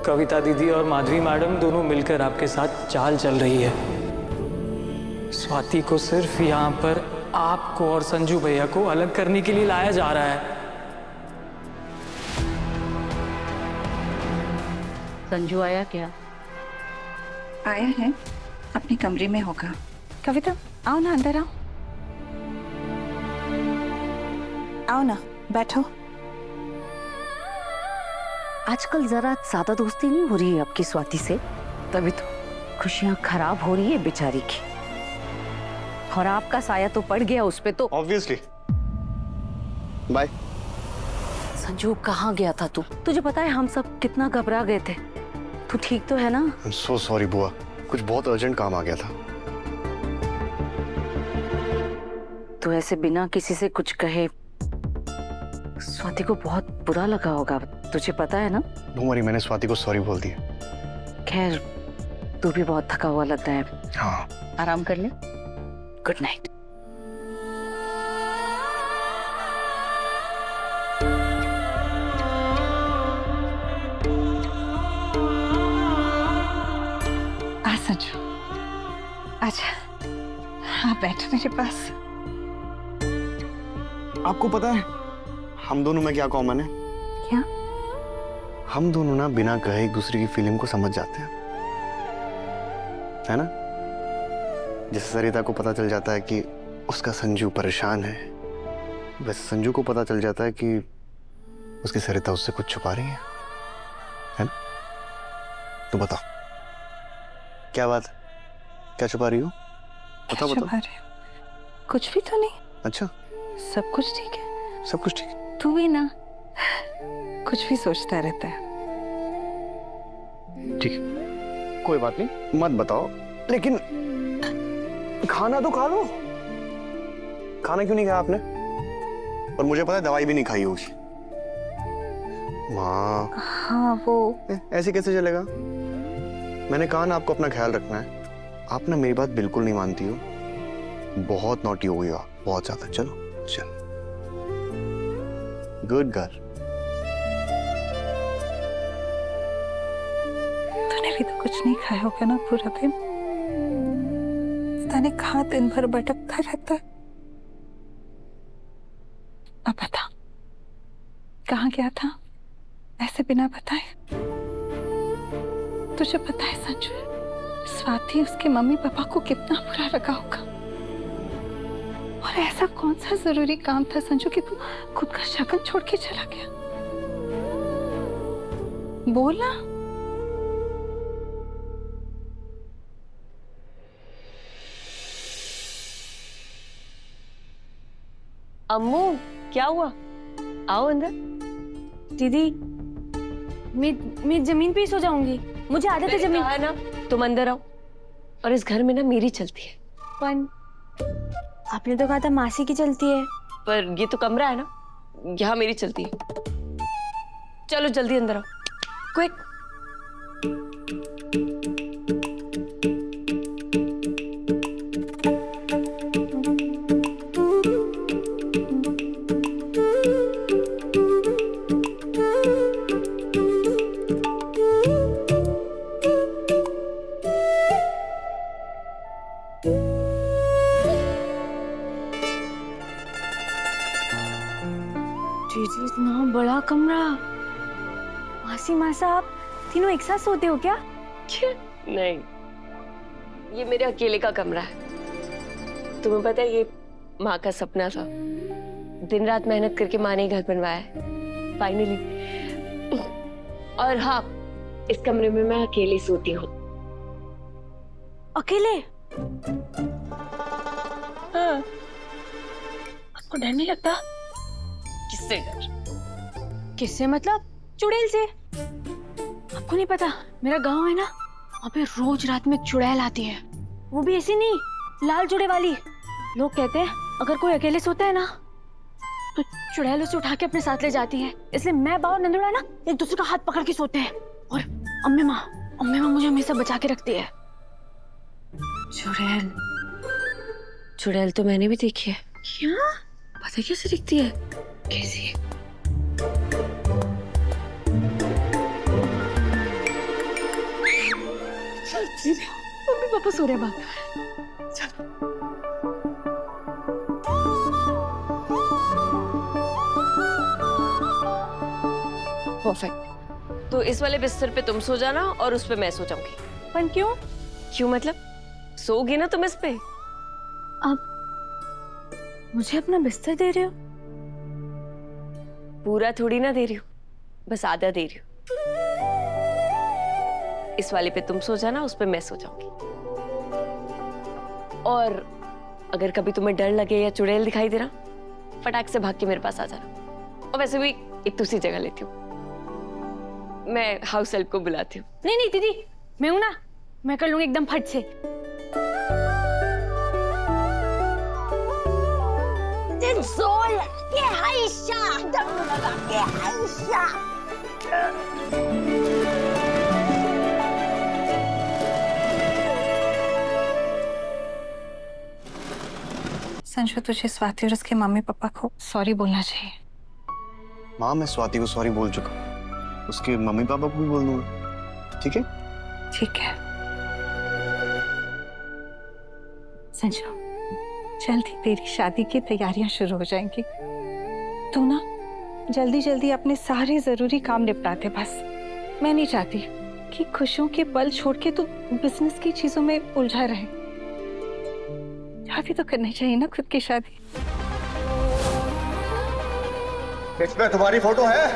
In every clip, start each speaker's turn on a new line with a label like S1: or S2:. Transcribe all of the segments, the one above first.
S1: कविता दीदी और माधवी मैडम दोनों मिलकर आपके साथ चाल चल रही है। स्वाति को सिर्फ यहाँ पर आपको और संजू भैया को अलग करने के लिए लाया जा रहा है।
S2: संजू आया क्या?
S3: आया है, अपने कमरे में होगा। कविता आओ ना, अंदर आओ। आओ ना, बैठो।
S2: आजकल जरा ज्यादा दोस्ती नहीं हो रही है आपकी स्वाति से, तभी तो खुशियां खराब हो रही है बेचारी की। और आपका साया तो पड़ गया उस पे तो।
S4: ऑब्वियसली। बाय।
S2: संजू कहाँ गया था तू? तुझे पता है हम सब कितना घबरा गए थे। तू ठीक तो है ना?
S4: I'm so sorry बुआ, कुछ बहुत अर्जेंट काम आ गया था।
S2: तो ऐसे बिना किसी से कुछ कहे स्वाति को बहुत बुरा लगा होगा, तुझे पता है ना?
S4: डोंट वरी, मैंने स्वाति को सॉरी बोल दिया।
S2: खैर तू भी बहुत थका हुआ लगता है।
S4: हाँ,
S2: आराम कर ले। Good night.
S3: आ संजू, आजा। हाँ बैठ मेरे पास।
S4: आपको पता है हम दोनों में क्या कॉमन है?
S3: क्या?
S4: हम दोनों ना बिना कहे एक दूसरे की फीलिंग को समझ जाते हैं, है ना? जैसे सरिता को पता चल जाता है कि उसका संजू परेशान है, वैसे संजू को पता चल जाता है कि उसकी सरिता उससे कुछ छुपा रही है ना? तो बताओ क्या बात है, क्या छुपा रही हो?
S3: क्या
S4: बताओ।
S3: छुपा रहे हो? कुछ भी तो नहीं।
S4: अच्छा,
S3: सब कुछ ठीक है।
S4: सब कुछ ठीक है।
S3: तू भी ना कुछ भी सोचता रहता है।
S4: ठीक है, कोई बात नहीं, मत बताओ, लेकिन खाना तो खा लो। खाना क्यों नहीं खाया आपने? और मुझे पता है दवाई भी नहीं खाई होगी। माँ।
S3: हाँ वो
S4: ऐसे कैसे चलेगा? मैंने कहा ना आपको अपना ख्याल रखना है। आप ना मेरी बात बिल्कुल नहीं मानती हो। बहुत नॉटी हो गई हो आप, बहुत ज्यादा। चलो चलो, गुड गर्ल।
S3: तूने भी तो कुछ नहीं खाया होगा ना पूरा दिन। तूने कहाँ दिन भर भटकता रहता है? अब बता, कहाँ गया था ऐसे बिना बताए? तुझे पता है संजू, स्वाति उसके मम्मी पापा को कितना बुरा लगा होगा। और ऐसा कौन सा जरूरी काम था संजू कि तू खुद का शगन छोड़ के चला गया? बोला।
S5: अम्मू क्या हुआ? आओ अंदर।
S6: दीदी मैं जमीन पे ही सो जाऊंगी, मुझे आदत है जमीन।
S5: कहा ना तुम अंदर आओ, और इस घर में ना मेरी चलती है।
S6: पर आपने तो कहा था मासी की चलती है।
S5: पर ये तो कमरा है ना, यहाँ मेरी चलती है। चलो जल्दी अंदर आओ, क्विक।
S6: दीदी इतना बड़ा कमरा। मासी मासा आप तीनों एक साथ सोते हो क्या?
S5: नहीं, ये मेरे अकेले का कमरा है। तुम्हें पता है ये माँ का सपना था। दिन रात मेहनत करके माँ ने घर बनवाया है फाइनली। और हाँ, इस कमरे में मैं अकेले सोती हूँ।
S6: अकेले?
S5: हाँ।
S6: आपको डर नहीं लगता?
S5: किससे डर?
S6: किससे मतलब? चुड़ैल से। आपको नहीं पता, मेरा गांव है ना, वहाँ पे रोज रात में चुड़ैल आती है। वो भी ऐसी नहीं, लाल जुड़े वाली। लोग कहते हैं अगर कोई अकेले सोता है ना तो चुड़ैल उसे उठा के अपने साथ ले जाती है। इसलिए मैं बा और नंदुड़ा ना एक दूसरे का हाथ पकड़ के सोते हैं। और अम्मी माँ मुझे हमेशा बचा के रखती है।
S5: चुड़ैल? चुड़ैल तो मैंने भी देखी है।
S6: क्या?
S5: पता है कैसे दिखती है? कैसी?
S6: मम्मी पापा सो रहे बात।
S5: परफेक्ट। तो इस वाले बिस्तर पे तुम सो जाना और उस पे मैं सो जाऊंगी।
S6: पर क्यों?
S5: क्यों मतलब? सोओगी ना तुम इस पे?
S6: आप मुझे अपना बिस्तर दे रहे हो?
S5: पूरा थोड़ी ना दे रही हूँ, बस आधा दे रही हूँ। इस वाले पे तुम सो जाना, उस पे मैं सो जाऊंगी। और अगर कभी तुम्हें डर लगे या चुड़ैल दिखाई दे रहा, फटाक से भाग के मेरे पास आ जाना। और वैसे भी एक दूसरी जगह लेती हूँ, मैं हाउस हेल्प को बुलाती हूँ।
S6: नहीं नहीं दीदी, मैं हूं ना, मैं कर लूंगी एकदम फट से।
S3: संजू, तुझे स्वाति और उसके मम्मी पापा को सॉरी बोलना चाहिए।
S4: माँ, मैं स्वाति को सॉरी बोल चुका हूँ, उसके मम्मी पापा को भी बोल दूंगा, ठीक है?
S3: ठीक है संजू, जल्दी तेरी शादी की तैयारियां शुरू हो जाएंगी। तू ना जल्दी जल्दी अपने सारे जरूरी काम निपटा दे बस। मैं नहीं चाहती कि खुशियों के पल छोड़ के तू बिजनेस की चीजों में उलझा रहे। शादी तो करनी चाहिए ना खुद की शादी।
S7: इसमें तुम्हारी फोटो है?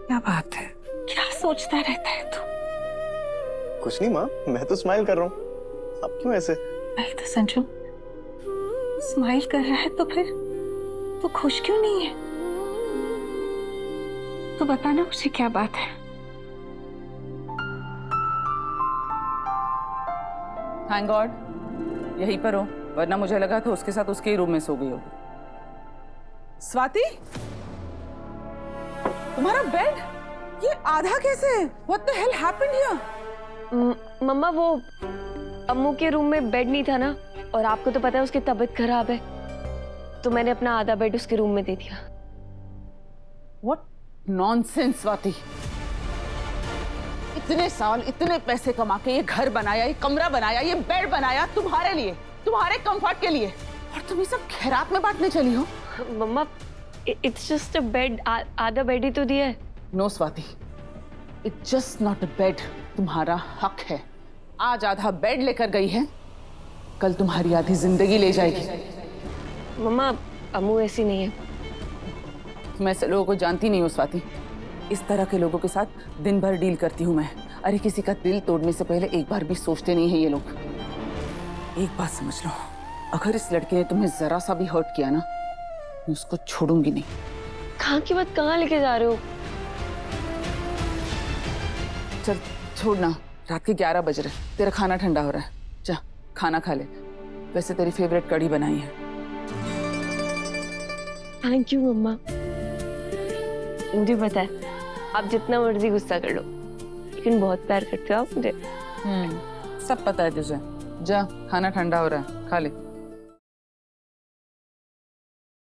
S3: क्या बात है, क्या सोचता रहता है तू?
S4: कुछ नहीं माँ, मैं तो स्माइल कर रहा हूँ। अब क्यों ऐसे?
S3: नहीं तो संजू, स्माइल कर रहा है तो फिर तू खुश क्यों नहीं है? तो बताना मुझे क्या बात है।
S8: थैंक गॉड यहीं पर हो, वरना मुझे लगा था उसके साथ उसके ही रूम में सो गई होगी। स्वाति, तुम्हारा बेड ये आधा कैसे? What the hell happened here?
S5: मम्मा, वो अम्मू के रूम में बेड नहीं था ना, और आपको तो पता है उसकी तबीयत खराब है, तो मैंने अपना आधा बेड उसके रूम में दे दिया।
S8: What nonsense स्वाति, इतने साल इतने पैसे कमा के ये घर बनाया, ये कमरा बनाया, ये बेड बनाया तुम्हारे लिए, तुम्हारे कंफर्ट के लिए, और तुम ये सब खैरात में बांटने चली हो।
S5: मम्मा, इट्स जस्ट अ बेड, आधा बेड ही तो दिया है।
S8: No Swati, it's just not a bed. तुम्हारा हक है। आज आधा बेड लेकर गई है, कल तुम्हारी आधी जिंदगी ले जाएगी।
S5: मम्मा, अम्मू ऐसी नहीं है।
S8: मैं ऐसे लोगों को जानती नहीं हूँ स्वाति, इस तरह के लोगों के साथ दिन भर डील करती हूँ मैं। अरे किसी का दिल तोड़ने से पहले एक बार भी सोचते नहीं है ये लोग। एक बात समझ लो, अगर इस लड़के ने तुम्हें जरा सा भी हर्ट किया ना, मैं उसको छोड़ूंगी नहीं।
S5: कहाँ की बात कहाँ लेके जा रहे हो?
S8: चल छोड़ना, रात के 11 बज रहे, तेरा खाना ठंडा हो रहा है, जा खाना खा ले। वैसे तेरी फेवरेट कढ़ी बनाई है।
S5: थैंक यू मम्मा। मुझे पता है आप जितना मर्जी गुस्सा कर लो, लेकिन बहुत प्यार करते हो आप मुझे।
S8: सब पता है तुझे। जा खाना ठंडा हो रहा है, खा ले।